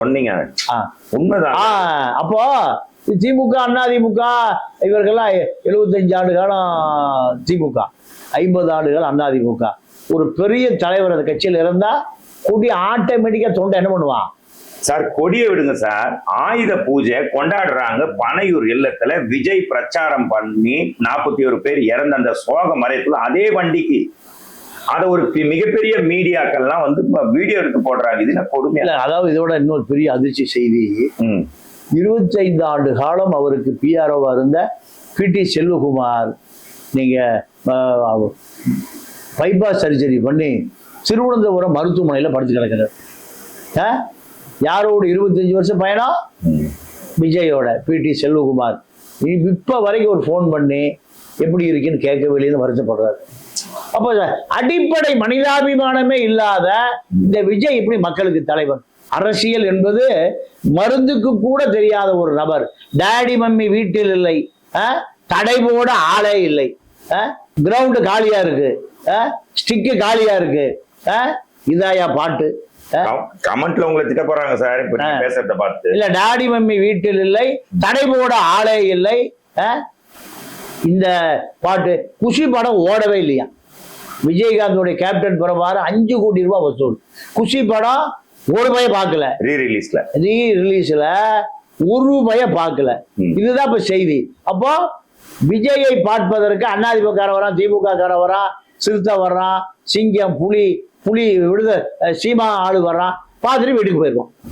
சொன்னீங்க. உண்மைதான். அப்போ திமுக அதிமுக இவர்கள்லாம் 75 ஆண்டு காலம் திமுக, 50 ஆண்டுகள் அதிமுக. ஒரு பெரிய தலைவர் அந்த கட்சியில் இருந்தா கொடி ஆட்டோமேட்டிக்கா தொண்டை என்ன பண்ணுவான் சார்? கொடியை விடுங்க சார், ஆயுத பூஜை கொண்டாடுறாங்க பனையூர் இல்லத்துல. விஜய் பிரச்சாரம் பண்ணி 41 பேர் இறந்த அந்த சோக மறைப்புல அதே வண்டிக்கு அத ஒரு மிகப்பெரிய மீடியாக்கள்லாம் வந்து வீடியோ எடுத்து போடுறாங்க. இது என்ன கொடுமை? அதாவது இதோட இன்னொரு பெரிய அதிர்ச்சி செய்தி, 25 ஆண்டு காலம் அவருக்கு பிஆர்ஓவா இருந்த பிடி செல்வகுமார் நீங்க பைபாஸ் சர்ஜரி பண்ணி திருவனந்தபுரம் மருத்துவமனையில் படுத்து கிடக்கிறார். யாரோட 25 வருஷம் பயணம்? விஜயோட பிடி செல்வகுமார். இப்ப வரைக்கும் ஒரு ஃபோன் பண்ணி எப்படி இருக்குன்னு கேட்கவில்லைன்னு வருத்தப்படுறாரு. அப்போ அடிப்படை மனிதாபிமானமே இல்லாத இந்த விஜய் இப்படி மக்களுக்கு தலைவர்? அரசியல் என்பது மருந்துக்கு கூட தெரியாத ஒரு நபர். டாடி மம்மி வீட்டில் இல்லை, தடை போட ஆளே இல்லை, கிரவுண்டு காலியா இருக்கு, ஸ்டிக்கு காலியா இருக்கு, இதாயா பாட்டு? கமெண்ட்ல உங்களை திட்ட போறாங்க சார் பேசுறத பார்த்து. இல்ல, டாடி மம்மி வீட்டில் இல்லை, தடை போட ஆளே இல்லை, இந்த பாட்டு. குஷி படம் ஓடவே இல்லையா? விஜயகாந்தோடைய கேப்டன் பிரபாகர் 5 கோடி ரூபாய் வசூல். குஷி படம் ஒரு பய பார்க்கல, ரீ ரிலீஸ்ல ஒரு பய பார்க்கல. இதுதான் இப்ப செய்தி. அப்போ விஜயை பார்ப்பதற்கு அதிமுக வரான், திமுக வரான், சிறுத்தை வர்றான், சிங்கம், புலி விடுத சீமா ஆளு வர்றான், பார்த்துட்டு வீட்டுக்கு போயிருக்கோம்.